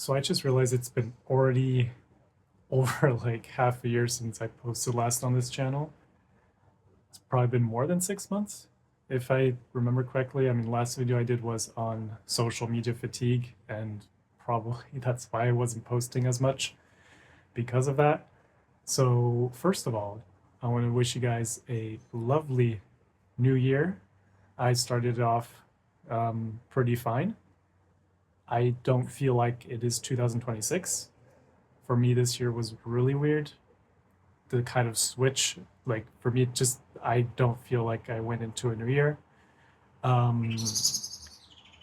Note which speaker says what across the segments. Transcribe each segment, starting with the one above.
Speaker 1: So I just realized it's been already over like half a year since I posted last on this channel. It's probably been more than 6 months, if I remember correctly. I mean, last video I did was on social media fatigue, and probably that's why I wasn't posting as much because of that. So first of all, I want to wish you guys a lovely new year. I started off pretty fine. I don't feel like it is 2026. For me, this year was really weird. The kind of switch, like for me, I don't feel like I went into a new year. Um,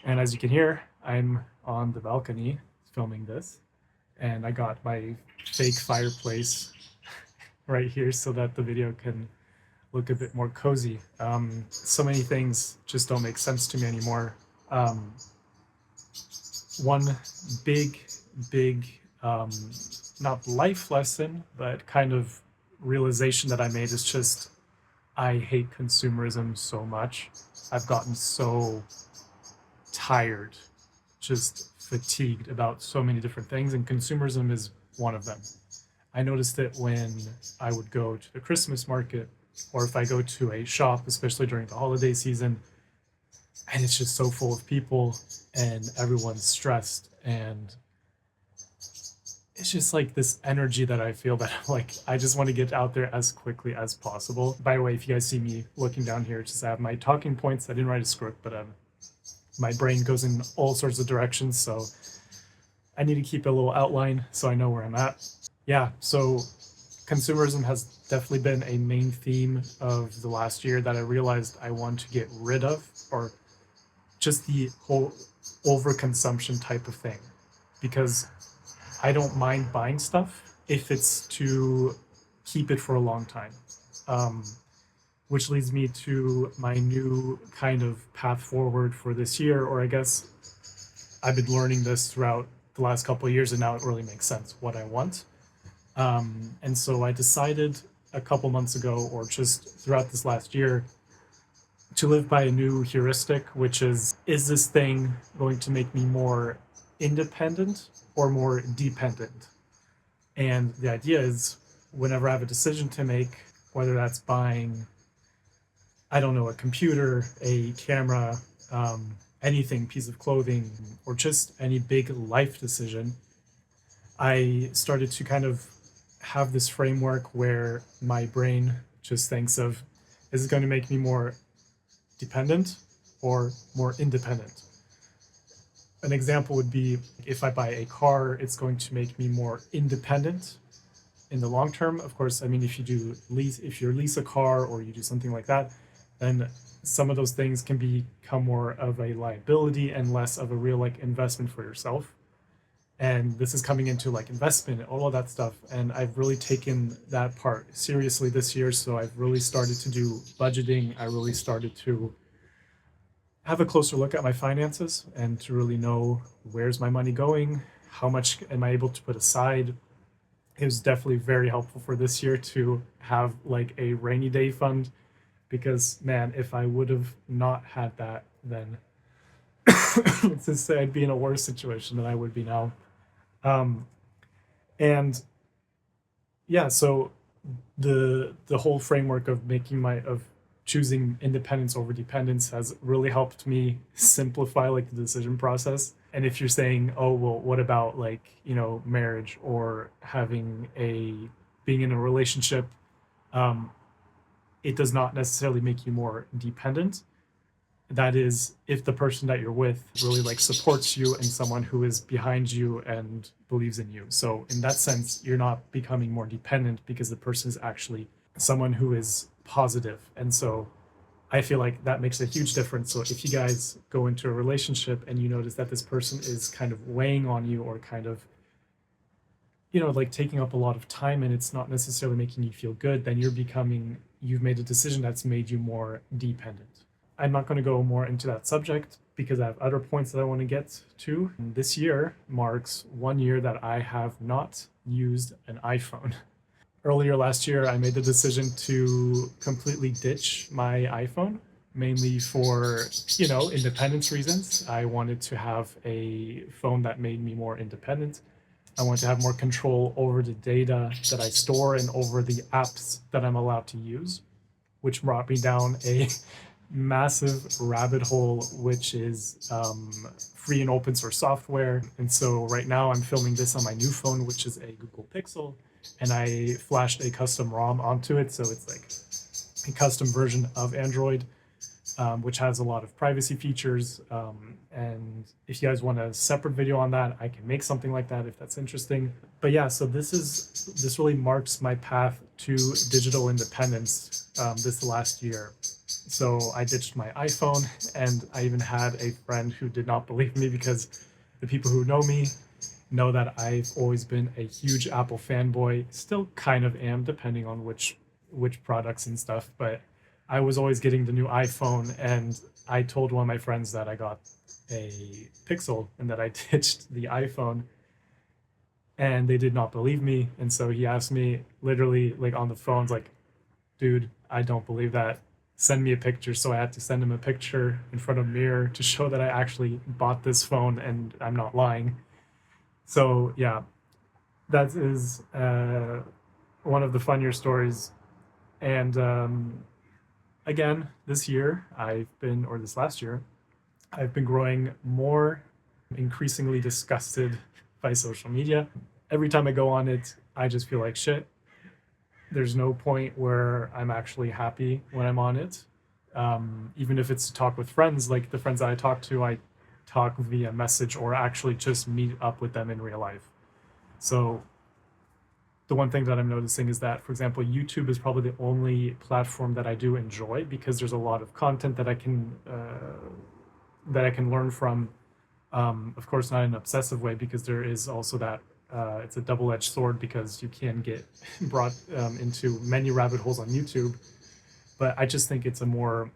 Speaker 1: and as you can hear, I'm on the balcony filming this, and I got my fake fireplace right here so that the video can look a bit more cozy. So many things just don't make sense to me anymore. One big, big, not life lesson, but kind of realization that I made is just I hate consumerism so much. I've gotten so tired, just fatigued about so many different things, and consumerism is one of them. I noticed it when I would go to the Christmas market, or if I go to a shop, especially during the holiday season, and it's just so full of people and everyone's stressed, and it's just like this energy that I feel that like I just want to get out there as quickly as possible. By the way, if you guys see me looking down here, just I have my talking points. I didn't write a script, but my brain goes in all sorts of directions, so I need to keep a little outline so I know where I'm at. Yeah, so consumerism has definitely been a main theme of the last year that I realized I want to get rid of, or just the whole overconsumption type of thing, because I don't mind buying stuff if it's to keep it for a long time. Which leads me to my new kind of path forward for this year, or I guess I've been learning this throughout the last couple of years, and now it really makes sense what I want. And so I decided a couple months ago, or just throughout this last year, to live by a new heuristic, which is this thing going to make me more independent or more dependent? And the idea is whenever I have a decision to make, whether that's buying, I don't know, a computer, a camera, anything, piece of clothing, or just any big life decision, I started to kind of have this framework where my brain just thinks of, is it going to make me more dependent or more independent? An example would be if I buy a car, it's going to make me more independent in the long term. Of course, I mean, if you lease a car or you do something like that, then some of those things can become more of a liability and less of a real like investment for yourself. And this is coming into like investment and all of that stuff. And I've really taken that part seriously this year. So I've really started to do budgeting. I really started to have a closer look at my finances and to really know where's my money going, how much am I able to put aside. It was definitely very helpful for this year to have like a rainy day fund, because man, if I would have not had that, then let's just say I'd be in a worse situation than I would be now. And yeah, so the whole framework of choosing independence over dependence has really helped me simplify like the decision process. And if you're saying, oh well, what about like, marriage or being in a relationship, it does not necessarily make you more dependent. That is, if the person that you're with really like supports you and someone who is behind you and believes in you. So in that sense, you're not becoming more dependent because the person is actually someone who is positive. And so I feel like that makes a huge difference. So if you guys go into a relationship and you notice that this person is kind of weighing on you, or kind of, like taking up a lot of time, and it's not necessarily making you feel good, then you've made a decision that's made you more dependent. I'm not going to go more into that subject because I have other points that I want to get to. This year marks 1 year that I have not used an iPhone. Earlier last year, I made the decision to completely ditch my iPhone, mainly for, independence reasons. I wanted to have a phone that made me more independent. I want to have more control over the data that I store and over the apps that I'm allowed to use, which brought me down a massive rabbit hole, which is free and open source software. And so right now I'm filming this on my new phone, which is a Google Pixel, and I flashed a custom ROM onto it. So it's like a custom version of Android, which has a lot of privacy features. And if you guys want a separate video on that, I can make something like that if that's interesting. But yeah, so this really marks my path to digital independence this last year. So I ditched my iPhone, and I even had a friend who did not believe me, because the people who know me know that I've always been a huge Apple fanboy. Still kind of am, depending on which products and stuff, but I was always getting the new iPhone, and I told one of my friends that I got a Pixel and that I ditched the iPhone, and they did not believe me. And so he asked me literally, like, on the phone, like, dude, I don't believe that. Send me a picture. So I had to send him a picture in front of a mirror to show that I actually bought this phone and I'm not lying. So yeah, that is one of the funnier stories. And again, this last year, I've been growing more increasingly disgusted by social media. Every time I go on it, I just feel like shit. There's no point where I'm actually happy when I'm on it. Even if it's to talk with friends, like the friends that I talk via message or actually just meet up with them in real life. So the one thing that I'm noticing is that, for example, YouTube is probably the only platform that I do enjoy, because there's a lot of content that I can learn from. Of course, not in an obsessive way, because there is also that it's a double-edged sword, because you can get brought into many rabbit holes on YouTube. But I just think it's a more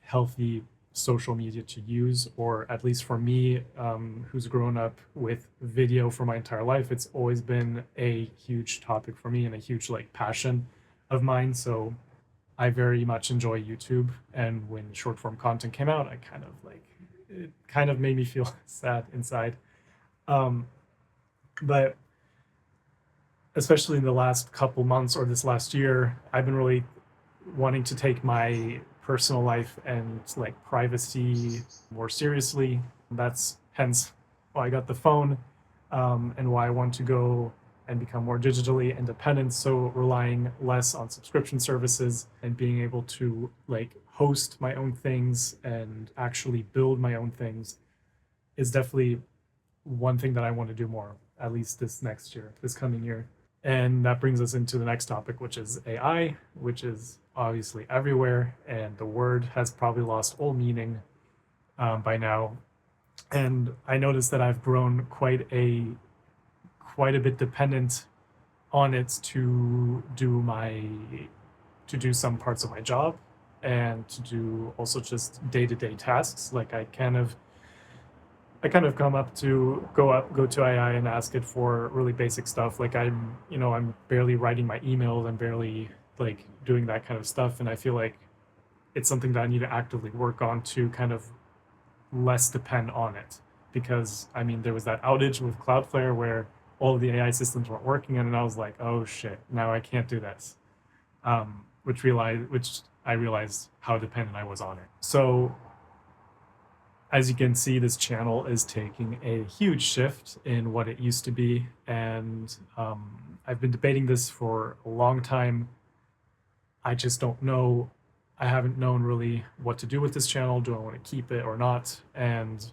Speaker 1: healthy social media to use, or at least for me, who's grown up with video for my entire life, it's always been a huge topic for me and a huge like passion of mine. So I very much enjoy YouTube, and when short form content came out, it kind of made me feel sad inside. Um, but especially in the last couple months or this last year, I've been really wanting to take my personal life and like privacy more seriously. That's hence why I got the phone, and why I want to go and become more digitally independent. So relying less on subscription services and being able to like host my own things and actually build my own things is definitely one thing that I want to do more, at least this coming year. And that brings us into the next topic, which is AI, which is obviously everywhere, and the word has probably lost all meaning by now. And I noticed that I've grown quite a bit dependent on it to do some parts of my job, and to do also just day-to-day tasks. Like I kind of come up to go to AI and ask it for really basic stuff. Like I'm barely writing my emails, I'm barely like doing that kind of stuff, and I feel like it's something that I need to actively work on to kind of less depend on it. Because I mean, there was that outage with Cloudflare where all of the AI systems weren't working, and then I was like, oh shit, now I can't do this. Which I realized how dependent I was on it. So as you can see, this channel is taking a huge shift in what it used to be, and I've been debating this for a long time. I just don't know. I haven't known really what to do with this channel. Do I want to keep it or not? And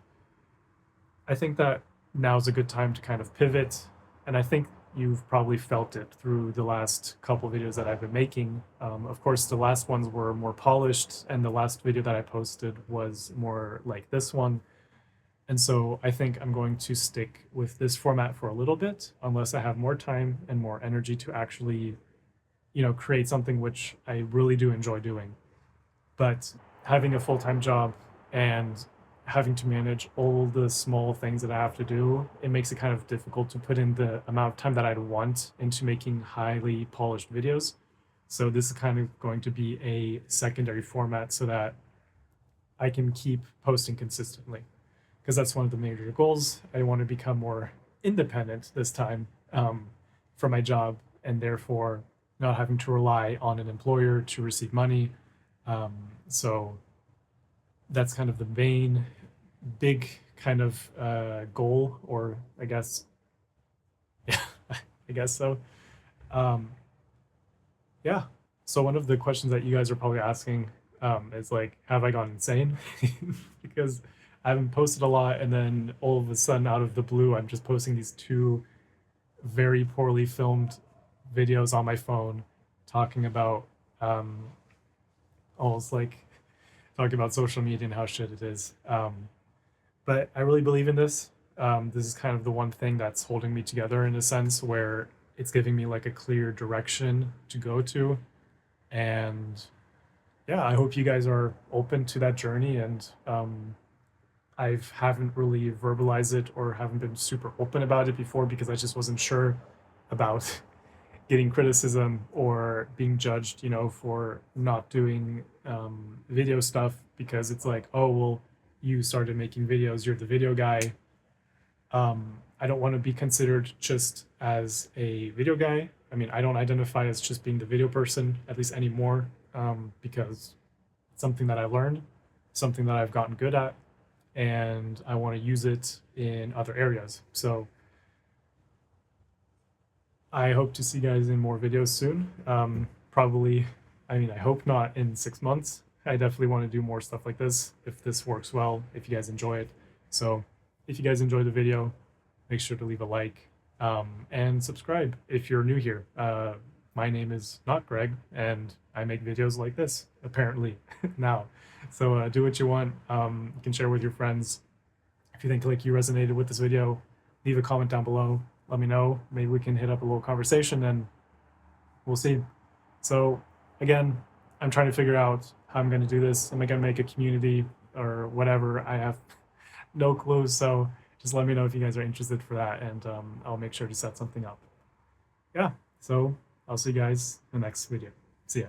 Speaker 1: I think that now is a good time to kind of pivot. And I think you've probably felt it through the last couple of videos that I've been making. Of course, the last ones were more polished, and the last video that I posted was more like this one. And so I think I'm going to stick with this format for a little bit, unless I have more time and more energy to actually, create something which I really do enjoy doing. But having a full-time job and having to manage all the small things that I have to do, it makes it kind of difficult to put in the amount of time that I'd want into making highly polished videos. So this is kind of going to be a secondary format, so that I can keep posting consistently, because that's one of the major goals. I want to become more independent this time, for my job, and therefore not having to rely on an employer to receive money. Um, so that's kind of the main big kind of goal, or I guess, yeah, I guess so. Um, yeah. So one of the questions that you guys are probably asking, is like, have I gone insane? Because I haven't posted a lot, and then all of a sudden, out of the blue, I'm just posting these two very poorly filmed videos on my phone, talking about, um, almost like talking about social media and how shit it is. But I really believe in this. This is kind of the one thing that's holding me together, in a sense, where it's giving me like a clear direction to go to. And yeah, I hope you guys are open to that journey. And I haven't really verbalized it or haven't been super open about it before, because I just wasn't sure about getting criticism or being judged, for not doing video stuff, because it's like, oh, well, you started making videos, you're the video guy. I don't want to be considered just as a video guy. I mean, I don't identify as just being the video person, at least anymore, because it's something that I learned, something that I've gotten good at, and I want to use it in other areas. So I hope to see you guys in more videos soon. Probably, I mean, I hope not in 6 months. I definitely want to do more stuff like this if this works well, if you guys enjoy it. So if you guys enjoy the video, make sure to leave a like, and subscribe if you're new here. My name is not Greg, and I make videos like this, apparently, now. So do what you want. You can share with your friends. If you think like you resonated with this video, leave a comment down below. Let me know. Maybe we can hit up a little conversation, and we'll see. So again, I'm trying to figure out how I'm going to do this. Am I going to make a community or whatever? I have no clue. So just let me know if you guys are interested for that, and I'll make sure to set something up. Yeah. So I'll see you guys in the next video. See ya.